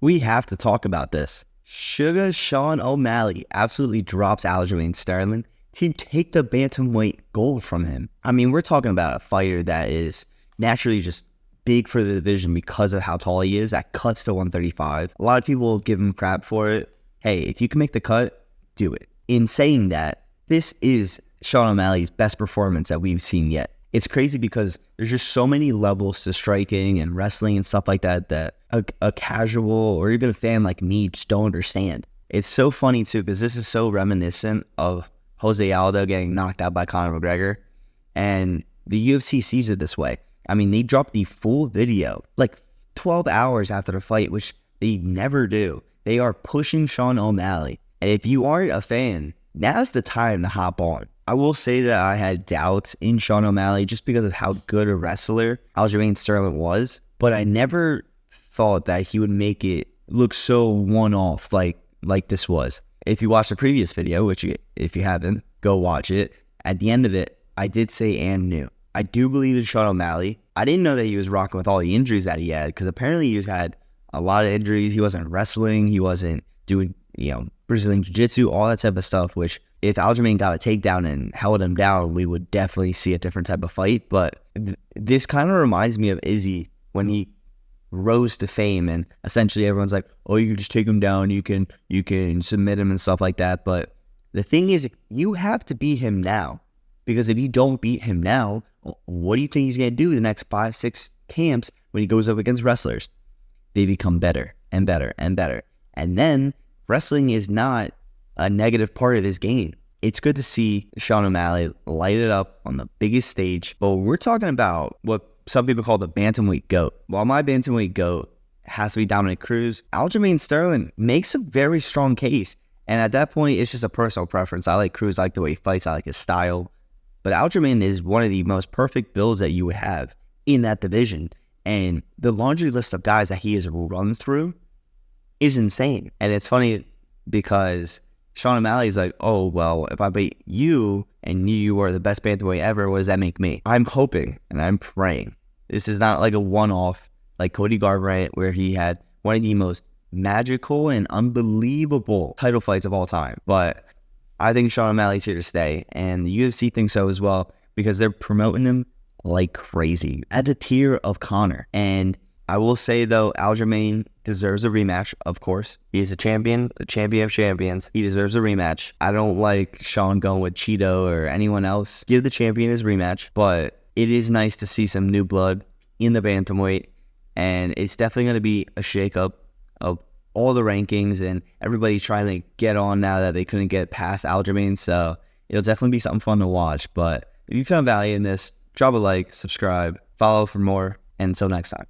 we have to talk about this. Sugar Sean O'Malley absolutely drops Aljamain Sterling to take the bantamweight gold from him. I mean, we're talking about a fighter that is naturally just big for the division because of how tall he is. That cuts to 135. A lot of people give him crap for it. Hey, if you can make the cut, do it. In saying that, this is Sean O'Malley's best performance that we've seen yet. It's crazy because there's just so many levels to striking and wrestling and stuff like that that a casual or even a fan like me just don't understand. It's so funny too because this is so reminiscent of Jose Aldo getting knocked out by Conor McGregor, and the UFC sees it this way. I mean, they dropped the full video like 12 hours after the fight, which they never do. They are pushing Sean O'Malley, and if you aren't a fan, now's the time to hop on. I will say that I had doubts in Sean O'Malley just because of how good a wrestler Aljamain Sterling was, but I never thought that he would make it look so one-off like this was. If you watched the previous video, which if you haven't, go watch it. At the end of it, I did say and knew. I do believe in Sean O'Malley. I didn't know that he was rocking with all the injuries that he had because apparently he's had a lot of injuries. He wasn't wrestling. He wasn't doing, Brazilian Jiu-Jitsu, all that type of stuff, which if Aljamain got a takedown and held him down, we would definitely see a different type of fight. But this kind of reminds me of Izzy when he rose to fame and essentially everyone's like, oh, you can just take him down, you can submit him and stuff like that. But the thing is, you have to beat him now, because if you don't beat him now, what do you think he's going to do the next 5-6 camps when he goes up against wrestlers? They become better and better and better. And then wrestling is not a negative part of this game. It's good to see Sean O'Malley light it up on the biggest stage. But we're talking about what some people call the bantamweight GOAT. While my bantamweight GOAT has to be Dominic Cruz, Aljamain Sterling makes a very strong case. And at that point, it's just a personal preference. I like Cruz, I like the way he fights, I like his style. But Aljamain is one of the most perfect builds that you would have in that division. And the laundry list of guys that he has run through is insane. And it's funny because Sean O'Malley is like, oh, well, if I beat you and you are the best bantamweight ever, what does that make me? I'm hoping and I'm praying this is not like a one-off like Cody Garbrandt, where he had one of the most magical and unbelievable title fights of all time. But I think Sean O'Malley's here to stay, and the UFC thinks so as well, because they're promoting him like crazy at the tier of Conor. And I will say, though, Aljamain deserves a rematch, of course. He is a champion of champions. He deserves a rematch. I don't like Sean going with Cheeto or anyone else. Give the champion his rematch, but it is nice to see some new blood in the bantamweight, and it's definitely going to be a shakeup of all the rankings and everybody trying to get on now that they couldn't get past Aljamain. So it'll definitely be something fun to watch. But if you found value in this, drop a like, subscribe, follow for more, and until next time.